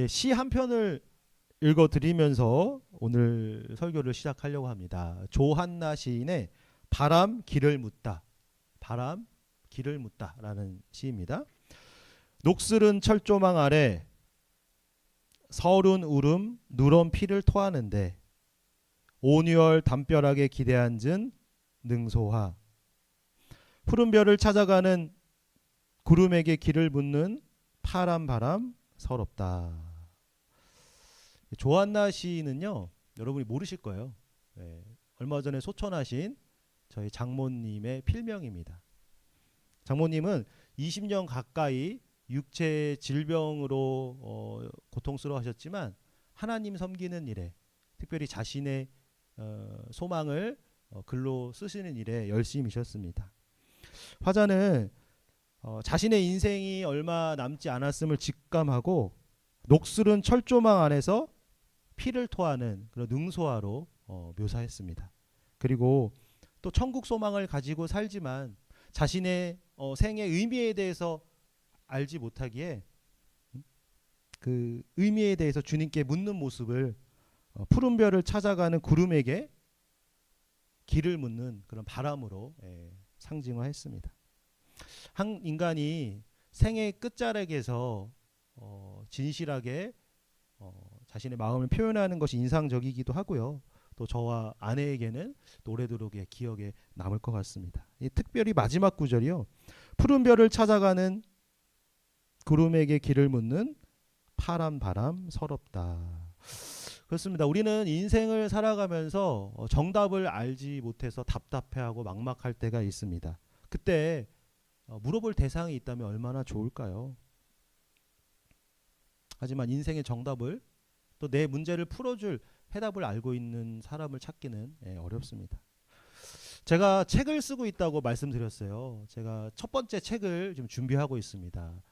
시 한 편을 읽어드리면서 오늘 설교를 시작하려고 합니다. 조한나 시인의 바람 길을 묻다, 바람 길을 묻다라는 시입니다. 녹슬은 철조망 아래 서른 울음 누런 피를 토하는데 온유월 담벼락에 기대앉은 능소화, 푸른 별을 찾아가는 구름에게 길을 묻는 파란 바람 서럽다. 조한나 시인은요, 여러분이 모르실 거예요. 얼마 전에 소천하신 저희 장모님의 필명입니다. 장모님은 20년 가까이 육체 질병으로 고통스러워하셨지만 하나님 섬기는 일에, 특별히 자신의 소망을 글로 쓰시는 일에 열심이셨습니다. 화자는 자신의 인생이 얼마 남지 않았음을 직감하고 녹슬은 철조망 안에서 피를 토하는 그런 능소화로 묘사했습니다. 그리고 또 천국 소망을 가지고 살지만 자신의 생의 의미에 대해서 알지 못하기에 그 의미에 대해서 주님께 묻는 모습을 푸른 별을 찾아가는 구름에게 길을 묻는 그런 바람으로 상징화했습니다. 한 인간이 생의 끝자락에서 진실하게 자신의 마음을 표현하는 것이 인상적이기도 하고요. 또 저와 아내에게는 오래도록 기억에 남을 것 같습니다. 특별히 마지막 구절이요. 푸른 별을 찾아가는 구름에게 길을 묻는 파란 바람 서럽다. 그렇습니다. 우리는 인생을 살아가면서 정답을 알지 못해서 답답해하고 막막할 때가 있습니다. 그때 물어볼 대상이 있다면 얼마나 좋을까요? 하지만 인생의 정답을, 또 내 문제를 풀어줄 해답을 알고 있는 사람을 찾기는 어렵습니다. 제가 책을 쓰고 있다고 말씀드렸어요. 제가 첫 번째 책을 지금 준비하고 있습니다.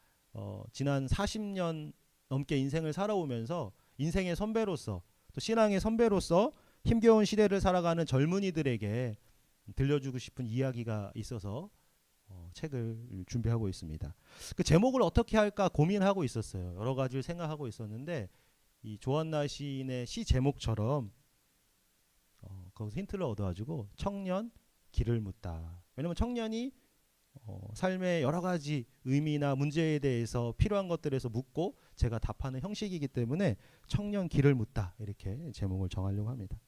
지난 40년 넘게 인생을 살아오면서 인생의 선배로서, 또 신앙의 선배로서 힘겨운 시대를 살아가는 젊은이들에게 들려주고 싶은 이야기가 있어서 책을 준비하고 있습니다. 그 제목을 어떻게 할까 고민하고 있었어요. 여러 가지를 생각하고 있었는데 이 조한나 시인의 시 제목처럼 거기서 힌트를 얻어가지고 청년 길을 묻다. 왜냐하면 청년이 삶의 여러 가지 의미나 문제에 대해서 필요한 것들에서 묻고 제가 답하는 형식이기 때문에 청년 길을 묻다, 이렇게 제목을 정하려고 합니다.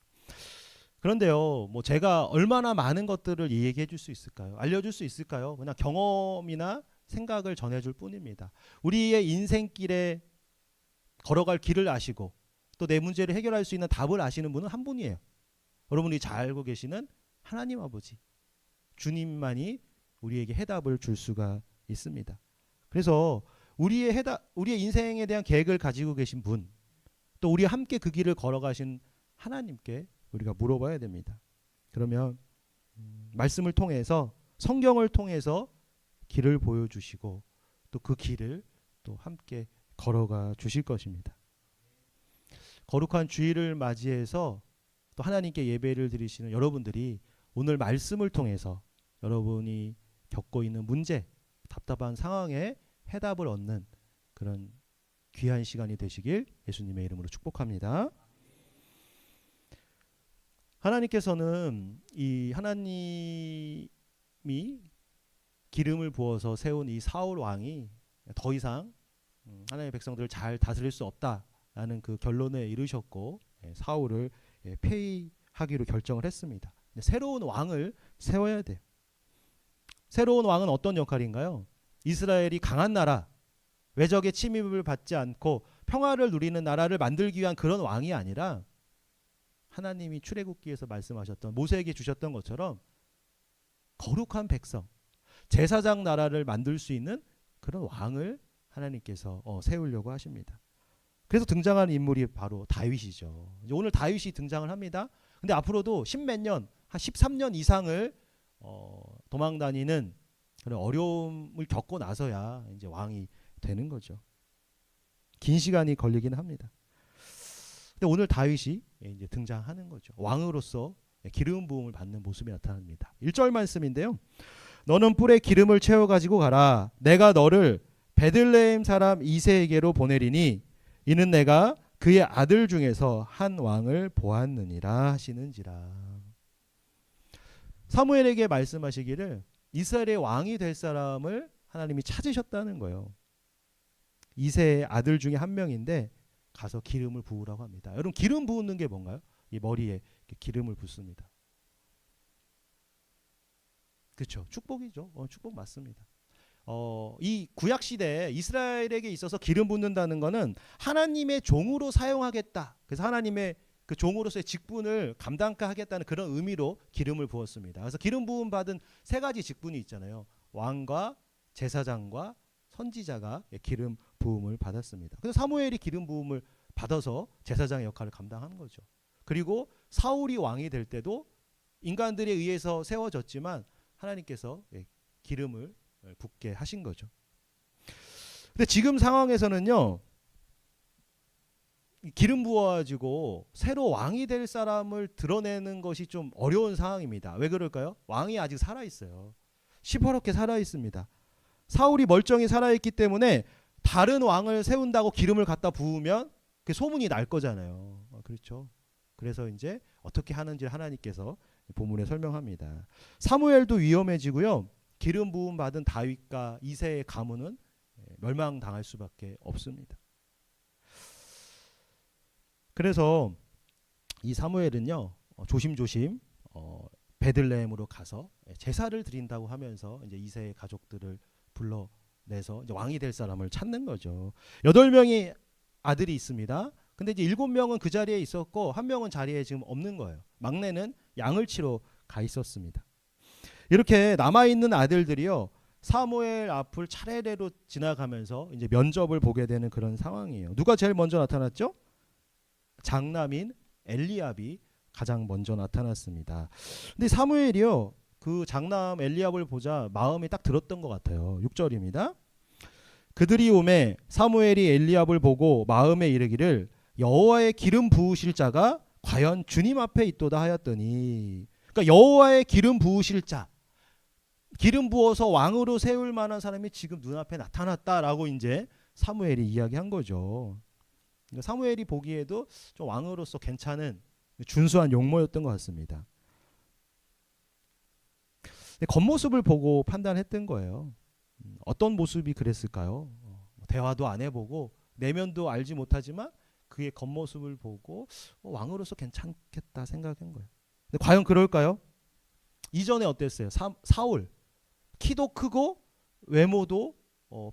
그런데요, 뭐 제가 얼마나 많은 것들을 얘기해 줄 수 있을까요? 알려줄 수 있을까요? 그냥 경험이나 생각을 전해줄 뿐입니다. 우리의 인생길에 걸어갈 길을 아시고 또 내 문제를 해결할 수 있는 답을 아시는 분은 한 분이에요. 여러분이 잘 알고 계시는 하나님 아버지, 주님만이 우리에게 해답을 줄 수가 있습니다. 그래서 우리의 인생에 대한 계획을 가지고 계신 분, 또 우리와 함께 그 길을 걸어가신 하나님께 우리가 물어봐야 됩니다. 그러면 말씀을 통해서, 성경을 통해서 길을 보여주시고 또 그 길을 또 함께 걸어가 주실 것입니다. 거룩한 주일을 맞이해서 또 하나님께 예배를 드리시는 여러분들이 오늘 말씀을 통해서 여러분이 겪고 있는 문제, 답답한 상황에 해답을 얻는 그런 귀한 시간이 되시길 예수님의 이름으로 축복합니다. 하나님께서는 이 하나님이 기름을 부어서 세운 이 사울 왕이 더 이상 하나님의 백성들을 잘 다스릴 수 없다라는 그 결론에 이르셨고 사울을 폐위하기로 결정을 했습니다. 새로운 왕을 세워야 돼요. 새로운 왕은 어떤 역할인가요? 이스라엘이 강한 나라, 외적의 침입을 받지 않고 평화를 누리는 나라를 만들기 위한 그런 왕이 아니라 하나님이 출애굽기에서 말씀하셨던, 모세에게 주셨던 것처럼 거룩한 백성, 제사장 나라를 만들 수 있는 그런 왕을 하나님께서 세우려고 하십니다. 그래서 등장하는 인물이 바로 다윗이죠. 이제 오늘 다윗이 등장을 합니다. 근데 앞으로도 십몇 년, 한 13년 이상을 도망다니는 그런 어려움을 겪고 나서야 이제 왕이 되는 거죠. 긴 시간이 걸리긴 합니다. 근데 오늘 다윗이 이제 등장하는 거죠. 왕으로서 기름 부음을 받는 모습이 나타납니다. 1절 말씀인데요. 너는 뿔에 기름을 채워 가지고 가라. 내가 너를 베들레헴 사람 이새에게로 보내리니 이는 내가 그의 아들 중에서 한 왕을 보았느니라 하시는지라. 사무엘에게 말씀하시기를 이스라엘의 왕이 될 사람을 하나님이 찾으셨다는 거예요. 이새의 아들 중에 한 명인데 가서 기름을 부으라고 합니다. 여러분 기름 부는 게 뭔가요? 이 머리에 기름을 붓습니다. 그렇죠. 축복이죠. 축복 맞습니다. 이 구약 시대에 이스라엘에게 있어서 기름 붓는다는 것은 하나님의 종으로 사용하겠다. 그래서 하나님의 그 종으로서의 직분을 감당케 하겠다는 그런 의미로 기름을 부었습니다. 그래서 기름 부음 받은 세 가지 직분이 있잖아요. 왕과 제사장과 선지자가 기름 부음을 받았습니다. 그래서 사무엘이 기름 부음을 받아서 제사장의 역할을 감당한 거죠. 그리고 사울이 왕이 될 때도 인간들에 의해서 세워졌지만 하나님께서 기름을 붓게 하신 거죠. 근데 지금 상황에서는요, 기름 부어가지고 새로 왕이 될 사람을 드러내는 것이 좀 어려운 상황입니다. 왜 그럴까요? 왕이 아직 살아있어요. 시퍼렇게 살아있습니다. 사울이 멀쩡히 살아있기 때문에 다른 왕을 세운다고 기름을 갖다 부으면 그 소문이 날 거잖아요. 그렇죠. 그래서 이제 어떻게 하는지 하나님께서 본문에 설명합니다. 사무엘도 위험해지고요. 기름 부음 받은 다윗과 이새의 가문은 멸망당할 수밖에 없습니다. 그래서 이 사무엘은요, 조심조심 베들레헴으로 가서 제사를 드린다고 하면서 이제 이새의 가족들을 불러내서 이제 왕이 될 사람을 찾는 거죠. 8명의 아들이 있습니다. 근데 이제 7명은 그 자리에 있었고 1명은 자리에 지금 없는 거예요. 막내는 양을 치러 가 있었습니다. 이렇게 남아있는 아들들이요, 사무엘 앞을 차례례로 지나가면서 이제 면접을 보게 되는 그런 상황이에요. 누가 제일 먼저 나타났죠? 장남인 엘리압이 가장 먼저 나타났습니다. 근데 사무엘이요, 그 장남 엘리압을 보자 마음이 딱 들었던 것 같아요. 6절입니다. 그들이 오매 사무엘이 엘리압을 보고 마음에 이르기를 여호와의 기름 부으실 자가 과연 주님 앞에 있도다 하였더니, 그러니까 여호와의 기름 부으실 자, 기름 부어서 왕으로 세울 만한 사람이 지금 눈앞에 나타났다라고 이제 사무엘이 이야기한 거죠. 그러니까 사무엘이 보기에도 좀 왕으로서 괜찮은 준수한 용모였던 것 같습니다. 겉모습을 보고 판단했던 거예요. 어떤 모습이 그랬을까요? 대화도 안 해보고 내면도 알지 못하지만 그의 겉모습을 보고 왕으로서 괜찮겠다 생각한 거예요. 근데 과연 그럴까요? 이전에 어땠어요? 사울, 키도 크고 외모도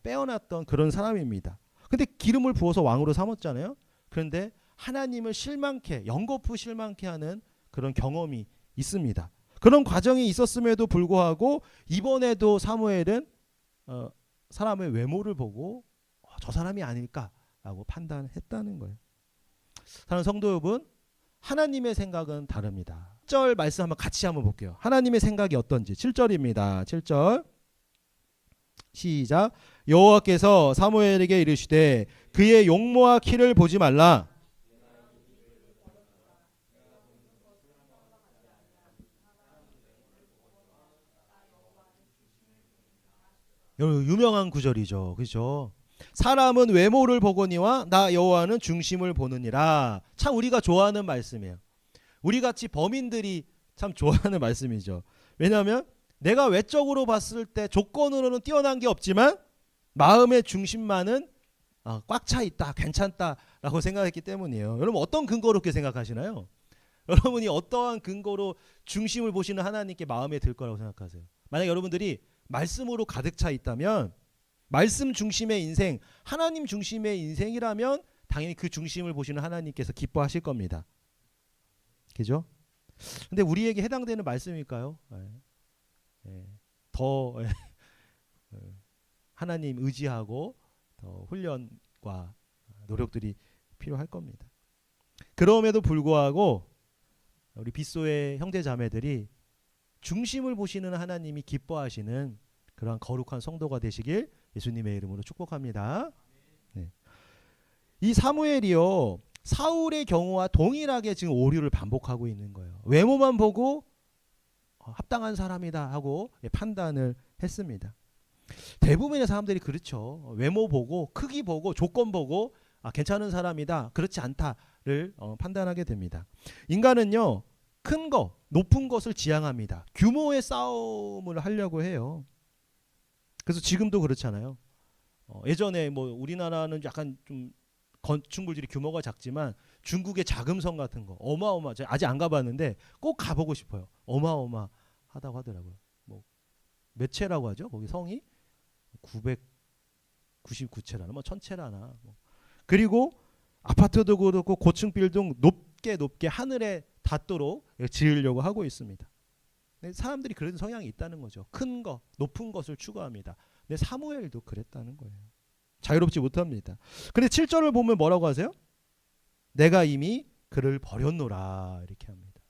빼어났던 그런 사람입니다. 근데 기름을 부어서 왕으로 삼았잖아요. 그런데 하나님을 실망케, 연거푸 실망케 하는 그런 경험이 있습니다. 그런 과정이 있었음에도 불구하고 이번에도 사무엘은 사람의 외모를 보고 저 사람이 아닐까라고 판단했다는 거예요. 사랑하는 성도 여러분, 하나님의 생각은 다릅니다. 7절 말씀 같이 한번 볼게요. 하나님의 생각이 어떤지. 7절입니다. 7절 시작. 여호와께서 사무엘에게 이르시되 그의 용모와 키를 보지 말라. 유명한 구절이죠. 그렇죠? 사람은 외모를 보거니와 나 여호와는 중심을 보느니라. 참 우리가 좋아하는 말씀이에요. 우리같이 범인들이 참 좋아하는 말씀이죠. 왜냐하면 내가 외적으로 봤을 때 조건으로는 뛰어난 게 없지만 마음의 중심만은 꽉 차 있다, 괜찮다라고 생각했기 때문이에요. 여러분 어떤 근거로 그렇게 생각하시나요? 여러분이 어떠한 근거로 중심을 보시는 하나님께 마음에 들 거라고 생각하세요? 만약 여러분들이 말씀으로 가득 차 있다면, 말씀 중심의 인생, 하나님 중심의 인생이라면 당연히 그 중심을 보시는 하나님께서 기뻐하실 겁니다. 그죠? 근데 우리에게 해당되는 말씀일까요? 더 하나님 의지하고 더 훈련과 노력들이 필요할 겁니다. 그럼에도 불구하고 우리 빗소의 형제 자매들이 중심을 보시는 하나님이 기뻐하시는 그러한 거룩한 성도가 되시길 예수님의 이름으로 축복합니다. 네. 이 사무엘이요, 사울의 경우와 동일하게 지금 오류를 반복하고 있는 거예요. 외모만 보고 합당한 사람이다 하고 판단을 했습니다. 대부분의 사람들이 그렇죠. 외모 보고 크기 보고 조건 보고 괜찮은 사람이다, 그렇지 않다를 판단하게 됩니다. 인간은요, 큰 거, 높은 것을 지향합니다. 규모의 싸움을 하려고 해요. 그래서 지금도 그렇잖아요. 예전에 뭐 우리나라는 약간 좀 건축물들이 규모가 작지만 중국의 자금성 같은 거 어마어마, 제가 아직 안 가봤는데 꼭 가보고 싶어요. 어마어마하다고 하더라고요. 뭐 몇 채라고 하죠? 거기 성이 999채라나 뭐 1000채라나. 그리고 아파트도 그렇고 고층 빌딩 높게 하늘에 닿도록 지으려고 하고 있습니다. 근데 사람들이 그런 성향이 있다는 거죠. 큰 거, 높은 것을 추구합니다. 근데 사무엘도 그랬다는 거예요. 자유롭지 못합니다. 근데 7절을 보면 뭐라고 하세요? 내가 이미 그를 버렸노라, 이렇게 합니다.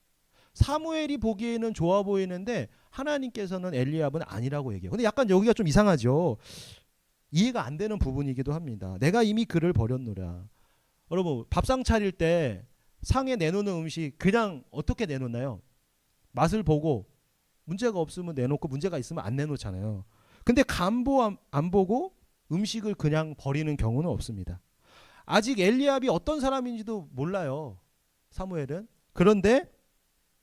사무엘이 보기에는 좋아 보이는데 하나님께서는 엘리압은 아니라고 얘기해요. 근데 약간 여기가 좀 이상하죠. 이해가 안 되는 부분이기도 합니다. 내가 이미 그를 버렸노라. 여러분, 밥상 차릴 때 상에 내놓는 음식 그냥 어떻게 내놓나요? 맛을 보고 문제가 없으면 내놓고 문제가 있으면 안 내놓잖아요. 근데 간보 안 보고 음식을 그냥 버리는 경우는 없습니다. 아직 엘리압이 어떤 사람인지도 몰라요, 사무엘은. 그런데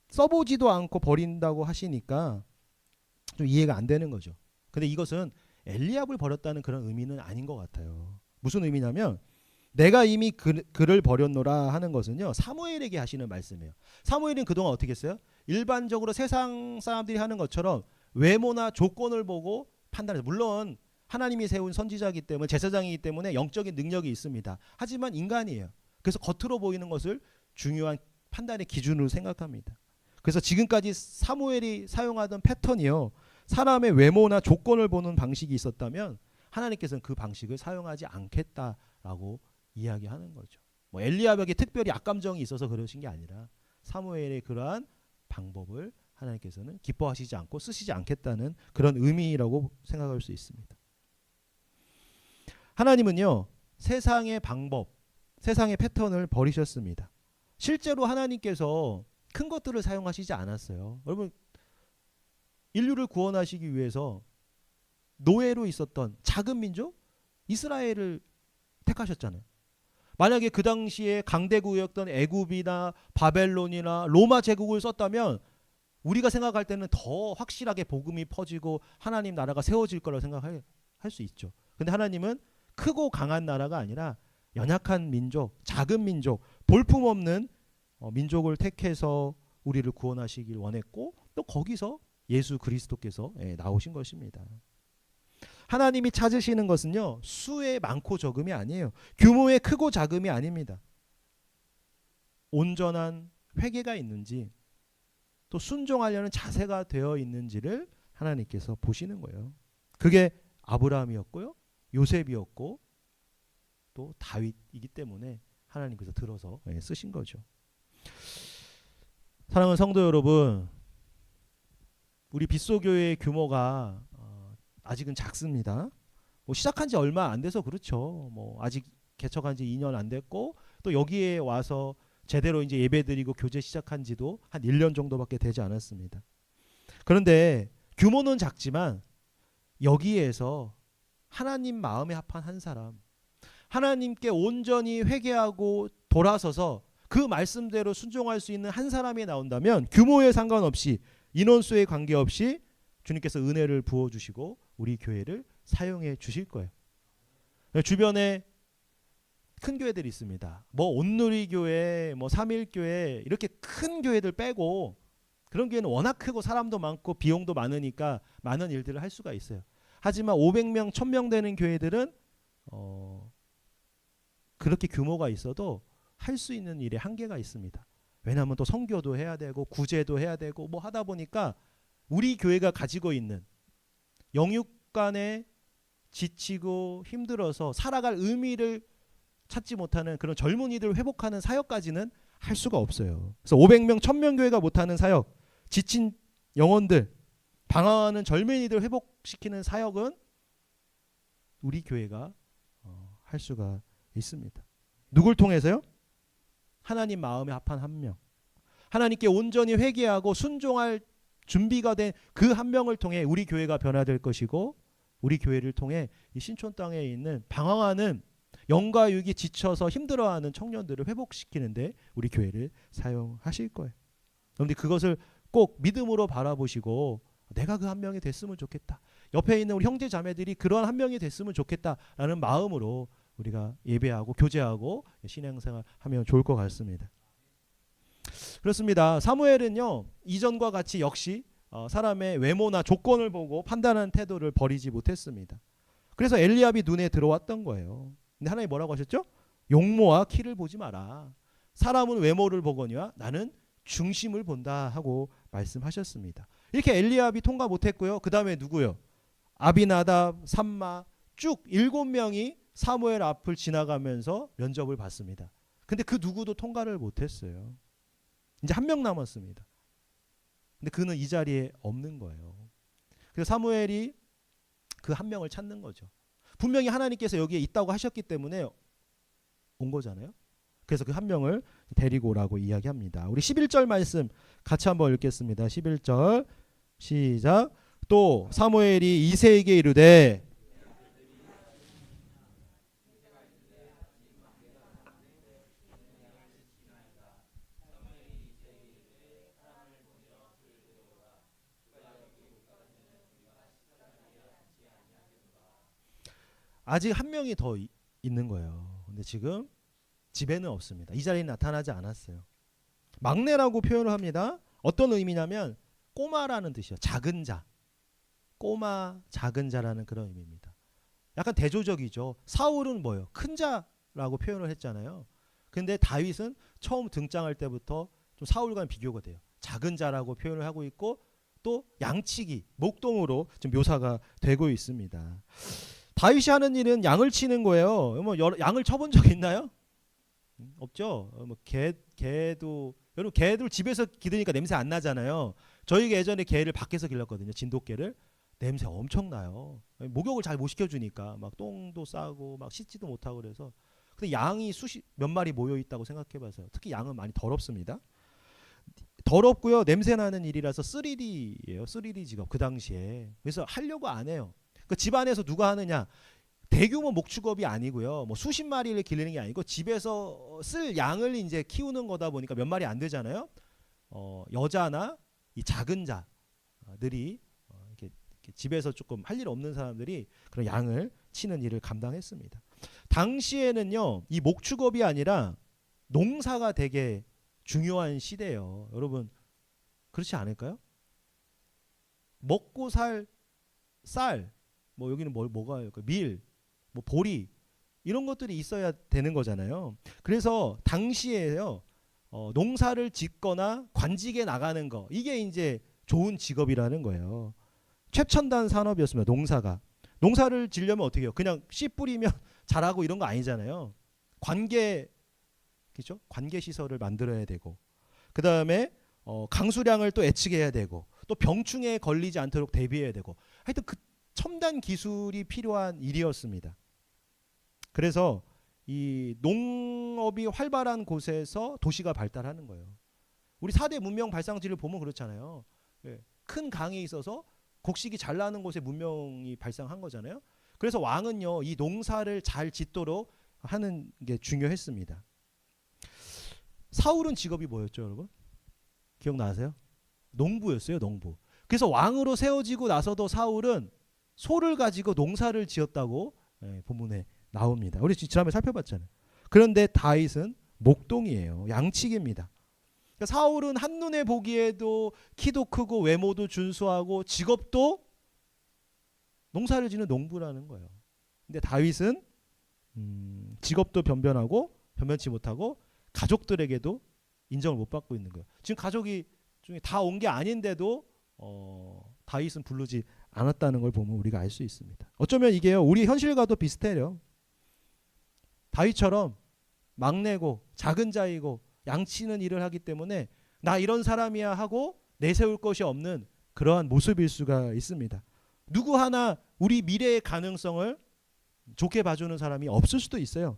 써보지도 않고 버린다고 하시니까 좀 이해가 안 되는 거죠. 근데 이것은 엘리압을 버렸다는 그런 의미는 아닌 것 같아요. 무슨 의미냐면 내가 이미 그를 버렸노라 하는 것은요, 사무엘에게 하시는 말씀이에요. 사무엘은 그동안 어떻게 했어요? 일반적으로 세상 사람들이 하는 것처럼 외모나 조건을 보고 판단해요. 물론 하나님이 세운 선지자이기 때문에, 제사장이기 때문에 영적인 능력이 있습니다. 하지만 인간이에요. 그래서 겉으로 보이는 것을 중요한 판단의 기준으로 생각합니다. 그래서 지금까지 사무엘이 사용하던 패턴이요, 사람의 외모나 조건을 보는 방식이 있었다면 하나님께서는 그 방식을 사용하지 않겠다라고 이야기하는 거죠. 뭐 엘리압에게 특별히 악감정이 있어서 그러신 게 아니라 사무엘의 그러한 방법을 하나님께서는 기뻐하시지 않고 쓰시지 않겠다는 그런 의미라고 생각할 수 있습니다. 하나님은요, 세상의 방법, 세상의 패턴을 버리셨습니다. 실제로 하나님께서 큰 것들을 사용하시지 않았어요. 여러분, 인류를 구원하시기 위해서 노예로 있었던 작은 민족 이스라엘을 택하셨잖아요. 만약에 그 당시에 강대국이었던 애굽이나 바벨론이나 로마 제국을 썼다면 우리가 생각할 때는 더 확실하게 복음이 퍼지고 하나님 나라가 세워질 거라고 생각할 수 있죠. 근데 하나님은 크고 강한 나라가 아니라 연약한 민족, 작은 민족, 볼품없는 민족을 택해서 우리를 구원하시길 원했고, 또 거기서 예수 그리스도께서 나오신 것입니다. 하나님이 찾으시는 것은요, 수의 많고 적음이 아니에요. 규모의 크고 작음이 아닙니다. 온전한 회개가 있는지, 또 순종하려는 자세가 되어 있는지를 하나님께서 보시는 거예요. 그게 아브라함이었고요, 요셉이었고, 또 다윗이기 때문에 하나님께서 들어서 쓰신 거죠. 사랑하는 성도 여러분, 우리 빗소교회의 규모가 아직은 작습니다. 뭐 시작한 지 얼마 안 돼서 그렇죠. 뭐 아직 개척한 지 2년 안 됐고, 또 여기에 와서 제대로 이제 예배드리고 교제 시작한 지도 한 1년 정도밖에 되지 않았습니다. 그런데 규모는 작지만 여기에서 하나님 마음에 합한 한 사람, 하나님께 온전히 회개하고 돌아서서 그 말씀대로 순종할 수 있는 한 사람이 나온다면 규모에 상관없이, 인원수에 관계없이 주님께서 은혜를 부어주시고 우리 교회를 사용해 주실 거예요. 주변에 큰 교회들이 있습니다. 뭐 온누리교회, 뭐 삼일교회, 이렇게 큰 교회들 빼고, 그런 교회는 워낙 크고 사람도 많고 비용도 많으니까 많은 일들을 할 수가 있어요. 하지만 500명, 1000명 되는 교회들은 그렇게 규모가 있어도 할 수 있는 일에 한계가 있습니다. 왜냐하면 또 선교도 해야 되고 구제도 해야 되고 뭐 하다 보니까 우리 교회가 가지고 있는 영육간에 지치고 힘들어서 살아갈 의미를 찾지 못하는 그런 젊은이들을 회복하는 사역까지는 할 수가 없어요. 그래서 500명, 1000명 교회가 못하는 사역, 지친 영혼들, 방황하는 젊은이들 회복시키는 사역은 우리 교회가 할 수가 있습니다. 누굴 통해서요? 하나님 마음에 합한 한 명, 하나님께 온전히 회개하고 순종할 준비가 된 그 한 명을 통해 우리 교회가 변화될 것이고, 우리 교회를 통해 이 신촌 땅에 있는 방황하는 영과 육이 지쳐서 힘들어하는 청년들을 회복시키는데 우리 교회를 사용하실 거예요. 그런데 그것을 꼭 믿음으로 바라보시고 내가 그 한 명이 됐으면 좋겠다. 옆에 있는 우리 형제 자매들이 그런 한 명이 됐으면 좋겠다라는 마음으로 우리가 예배하고 교제하고 신앙생활 하면 좋을 것 같습니다. 그렇습니다. 사무엘은요 이전과 같이 역시 사람의 외모나 조건을 보고 판단하는 태도를 버리지 못했습니다. 그래서 엘리압이 눈에 들어왔던 거예요. 근데 하나님 뭐라고 하셨죠? 용모와 키를 보지 마라. 사람은 외모를 보거니와 나는 중심을 본다 하고 말씀하셨습니다. 이렇게 엘리압이 통과 못했고요. 그 다음에 누구요? 아비나답, 삼마 쭉 7명이 사무엘 앞을 지나가면서 면접을 받습니다. 근데 그 누구도 통과를 못했어요. 이제 한 명 남았습니다. 근데 그는 이 자리에 없는 거예요. 그래서 사무엘이 그 한 명을 찾는 거죠. 분명히 하나님께서 여기에 있다고 하셨기 때문에 온 거잖아요. 그래서 그 한 명을 데리고 오라고 이야기합니다. 우리 11절 말씀 같이 한번 읽겠습니다. 11절 시작. 또 사무엘이 이새에게 이르되 아직 한 명이 더 있는 거예요. 근데 지금 집에는 없습니다. 이 자리에 나타나지 않았어요. 막내라고 표현을 합니다. 어떤 의미냐면 꼬마라는 뜻이요. 작은 자. 꼬마, 작은 자라는 그런 의미입니다. 약간 대조적이죠. 사울은 뭐예요? 큰 자라고 표현을 했잖아요. 근데 다윗은 처음 등장할 때부터 좀 사울과는 비교가 돼요. 작은 자라고 표현을 하고 있고 또 양치기, 목동으로 좀 묘사가 되고 있습니다. 다윗이 하는 일은 양을 치는 거예요. 뭐 양을 쳐본 적 있나요? 없죠. 뭐 개도 여러분 개들 집에서 기르니까 냄새 안 나잖아요. 저희가 예전에 개를 밖에서 길렀거든요. 진돗개를. 냄새 엄청 나요. 목욕을 잘 못 시켜주니까 막 똥도 싸고 막 씻지도 못하고 그래서. 근데 양이 몇 마리 모여 있다고 생각해봐서요. 특히 양은 많이 더럽습니다. 더럽고요. 냄새 나는 일이라서 쓰리리예요. 쓰리리 직업 그 당시에. 그래서 하려고 안 해요. 그 집안에서 누가 하느냐? 대규모 목축업이 아니고요. 뭐 수십 마리를 기르는 게 아니고 집에서 쓸 양을 이제 키우는 거다 보니까 몇 마리 안 되잖아요. 여자나 이 작은 자들이 이렇게 집에서 조금 할 일 없는 사람들이 그런 양을 치는 일을 감당했습니다. 당시에는요, 이 목축업이 아니라 농사가 되게 중요한 시대예요. 여러분 그렇지 않을까요? 먹고 살 쌀, 뭐 여기는 뭐가 밀, 뭐 보리 이런 것들이 있어야 되는 거잖아요. 그래서 당시에요 농사를 짓거나 관직에 나가는 거 이게 이제 좋은 직업이라는 거예요. 최첨단 산업이었습니다. 농사를 지려면 어떻게 해요? 그냥 씨 뿌리면 자라고 이런 거 아니잖아요. 그렇죠? 관계 시설을 만들어야 되고 그 다음에 강수량을 또 예측해야 되고 또 병충해에 걸리지 않도록 대비해야 되고 하여튼 그 첨단 기술이 필요한 일이었습니다. 그래서 이 농업이 활발한 곳에서 도시가 발달하는 거예요. 우리 4대 문명 발상지를 보면 그렇잖아요. 큰 강이 있어서 곡식이 잘 나는 곳에 문명이 발상한 거잖아요. 그래서 왕은요 이 농사를 잘 짓도록 하는 게 중요했습니다. 사울은 직업이 뭐였죠, 여러분? 기억나세요? 농부였어요, 농부. 그래서 왕으로 세워지고 나서도 사울은 소를 가지고 농사를 지었다고 본문에 나옵니다. 우리 지난번에 살펴봤잖아요. 그런데 다윗은 목동이에요. 양치기입니다. 그러니까 사울은 한눈에 보기에도 키도 크고 외모도 준수하고 직업도 농사를 짓는 농부라는 거예요. 근데 다윗은 직업도 변변치 못하고 가족들에게도 인정을 못 받고 있는 거예요. 지금 가족이 중에 다 온 게 아닌데도 다윗은 부르지 않았다는 걸 보면 우리가 알 수 있습니다. 어쩌면 이게요 우리 현실과도 비슷해요. 다윗처럼 막내고 작은 자이고 양치는 일을 하기 때문에 나 이런 사람이야 하고 내세울 것이 없는 그러한 모습일 수가 있습니다. 누구 하나 우리 미래의 가능성을 좋게 봐주는 사람이 없을 수도 있어요.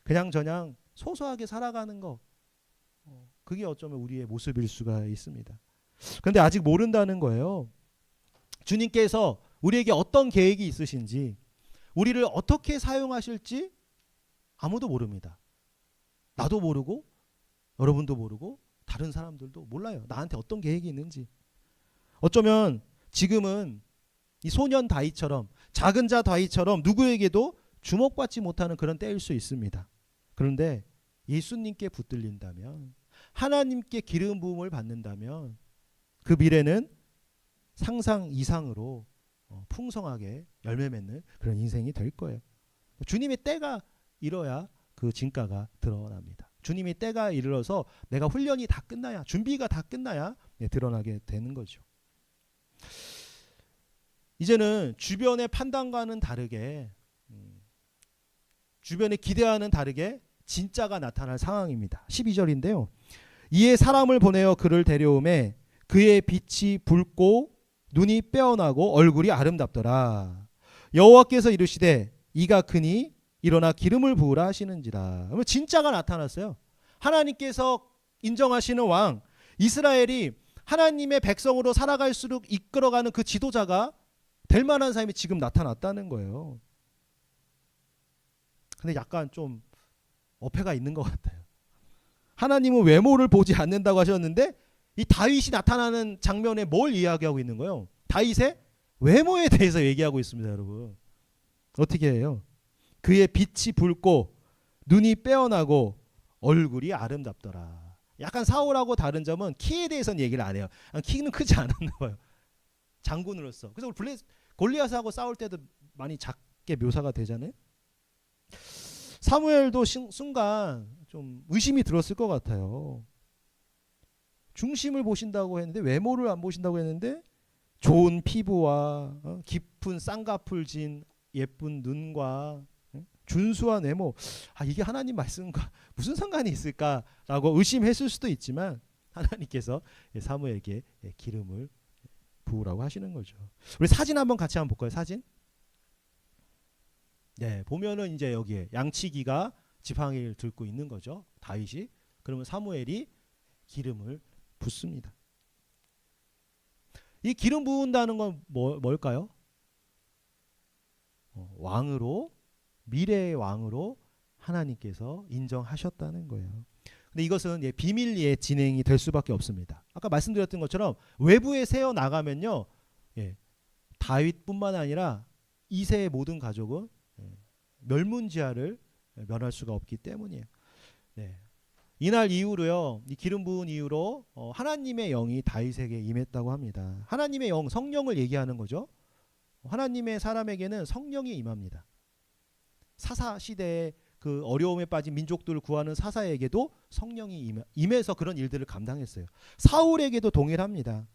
그냥저냥 소소하게 살아가는 거 그게 어쩌면 우리의 모습일 수가 있습니다. 그런데 아직 모른다는 거예요. 주님께서 우리에게 어떤 계획이 있으신지 우리를 어떻게 사용하실지 아무도 모릅니다. 나도 모르고 여러분도 모르고 다른 사람들도 몰라요. 나한테 어떤 계획이 있는지. 어쩌면 지금은 이 소년 다윗처럼, 작은 자 다윗처럼 누구에게도 주목받지 못하는 그런 때일 수 있습니다. 그런데 예수님께 붙들린다면, 하나님께 기름 부음을 받는다면 그 미래는 상상 이상으로 풍성하게 열매 맺는 그런 인생이 될 거예요. 주님의 때가 이뤄야 그 진가가 드러납니다. 주님의 때가 이르러서 내가 훈련이 다 끝나야, 준비가 다 끝나야 드러나게 되는 거죠. 이제는 주변의 판단과는 다르게, 주변의 기대와는 다르게 진짜가 나타날 상황입니다. 12절인데요. 이에 사람을 보내어 그를 데려오매 그의 빛이 붉고 눈이 빼어나고 얼굴이 아름답더라. 여호와께서 이르시되 이가 크니 일어나 기름을 부으라 하시는지라. 그러면 진짜가 나타났어요. 하나님께서 인정하시는 왕, 이스라엘이 하나님의 백성으로 살아갈수록 이끌어가는 그 지도자가 될 만한 사람이 지금 나타났다는 거예요. 근데 약간 좀 어폐가 있는 것 같아요. 하나님은 외모를 보지 않는다고 하셨는데 이 다윗이 나타나는 장면에 뭘 이야기하고 있는 거예요? 다윗의 외모에 대해서 얘기하고 있습니다, 여러분. 어떻게 해요? 그의 빛이 붉고 눈이 빼어나고 얼굴이 아름답더라. 약간 사울하고 다른 점은 키에 대해서는 얘기를 안 해요. 키는 크지 않았나 봐요. 장군으로서. 그래서 골리앗하고 싸울 때도 많이 작게 묘사가 되잖아요. 사무엘도 순간 좀 의심이 들었을 것 같아요. 중심을 보신다고 했는데, 외모를 안 보신다고 했는데, 좋은 피부와 깊은 쌍꺼풀 진 예쁜 눈과 준수한 외모, 이게 하나님 말씀과 무슨 상관이 있을까라고 의심했을 수도 있지만, 하나님께서 사무엘에게 기름을 부으라고 하시는 거죠. 우리 사진 한번 같이 한번 볼까요? 사진. 네, 보면은 이제 여기에 양치기가 지팡이를 들고 있는 거죠. 다윗이. 그러면 사무엘이 기름을 붓습니다. 이 기름 부은다는 건 뭘까요? 왕으로, 미래의 왕으로 하나님께서 인정하셨다는 거예요. 근데 이것은 비밀리에 진행이 될 수밖에 없습니다. 아까 말씀드렸던 것처럼 외부에 세워 나가면요, 다윗뿐만 아니라 2세의 모든 가족은 멸문지하를 면할 수가 없기 때문이에요. 네. 이날 이후로요, 이 기름 부은 이후로 하나님의 영이 다윗에게 임했다고 합니다. 하나님의 영, 성령을 얘기하는 거죠. 하나님의 사람에게는 성령이 임합니다. 사사 시대에 그 어려움에 빠진 민족들을 구하는 사사에게도 성령이 임해서 그런 일들을 감당했어요. 사울에게도 동일합니다.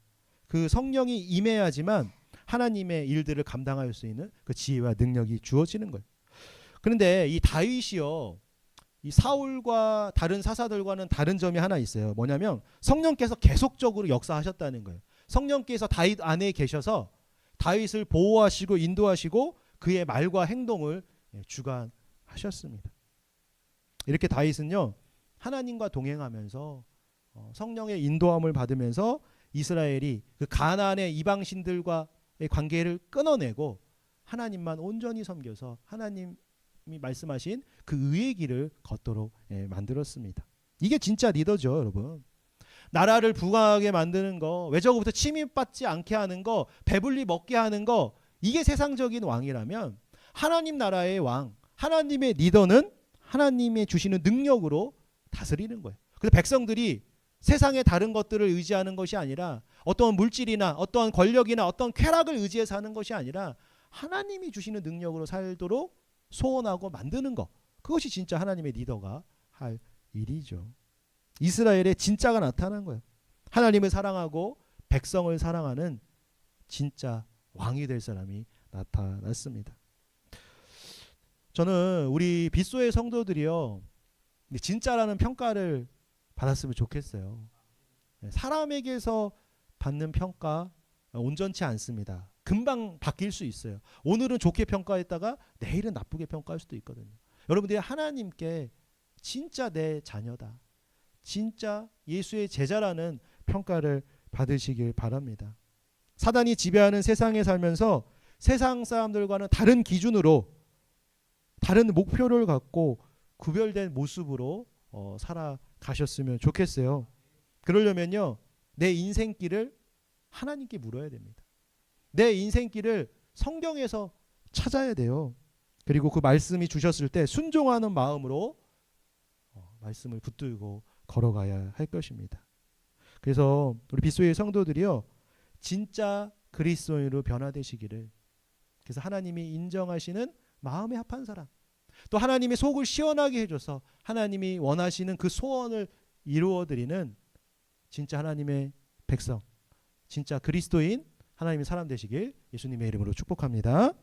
그 성령이 임해야지만 하나님의 일들을 감당할 수 있는 그 지혜와 능력이 주어지는 거예요. 그런데 이 다윗이요, 이 사울과 다른 사사들과는 다른 점이 하나 있어요. 뭐냐면 성령께서 계속적으로 역사하셨다는 거예요. 성령께서 다윗 안에 계셔서 다윗을 보호하시고 인도하시고 그의 말과 행동을 주관하셨습니다. 이렇게 다윗은요, 하나님과 동행하면서 성령의 인도함을 받으면서 이스라엘이 그 가나안의 이방신들과의 관계를 끊어내고 하나님만 온전히 섬겨서 하나님이 말씀하신 그 의의 길을 걷도록 만들었습니다. 이게 진짜 리더죠, 여러분. 나라를 부강하게 만드는 거, 외적으로부터 침입받지 않게 하는 거, 배불리 먹게 하는 거, 이게 세상적인 왕이라면 하나님 나라의 왕, 하나님의 리더는 하나님이 주시는 능력으로 다스리는 거예요. 그래서 백성들이 세상의 다른 것들을 의지하는 것이 아니라, 어떠한 물질이나 어떠한 권력이나 어떠한 쾌락을 의지해서 하는 것이 아니라 하나님이 주시는 능력으로 살도록 소원하고 만드는 것, 그것이 진짜 하나님의 리더가 할 일이죠. 이스라엘의 진짜가 나타난 거예요. 하나님을 사랑하고 백성을 사랑하는 진짜 왕이 될 사람이 나타났습니다. 저는 우리 빗소의 성도들이요, 진짜라는 평가를 받았으면 좋겠어요. 사람에게서 받는 평가 온전치 않습니다. 금방 바뀔 수 있어요. 오늘은 좋게 평가했다가 내일은 나쁘게 평가할 수도 있거든요. 여러분들이 하나님께 진짜 내 자녀다, 진짜 예수의 제자라는 평가를 받으시길 바랍니다. 사단이 지배하는 세상에 살면서 세상 사람들과는 다른 기준으로, 다른 목표를 갖고 구별된 모습으로 살아가셨으면 좋겠어요. 그러려면요, 내 인생길을 하나님께 물어야 됩니다. 내 인생길을 성경에서 찾아야 돼요. 그리고 그 말씀이 주셨을 때 순종하는 마음으로 말씀을 붙들고 걸어가야 할 것입니다. 그래서 우리 빗소의 성도들이요, 진짜 그리스도인으로 변화되시기를, 그래서 하나님이 인정하시는 마음에 합한 사람, 또 하나님의 속을 시원하게 해줘서 하나님이 원하시는 그 소원을 이루어드리는 진짜 하나님의 백성, 진짜 그리스도인 하나님의 사람 되시길 예수님의 이름으로 축복합니다.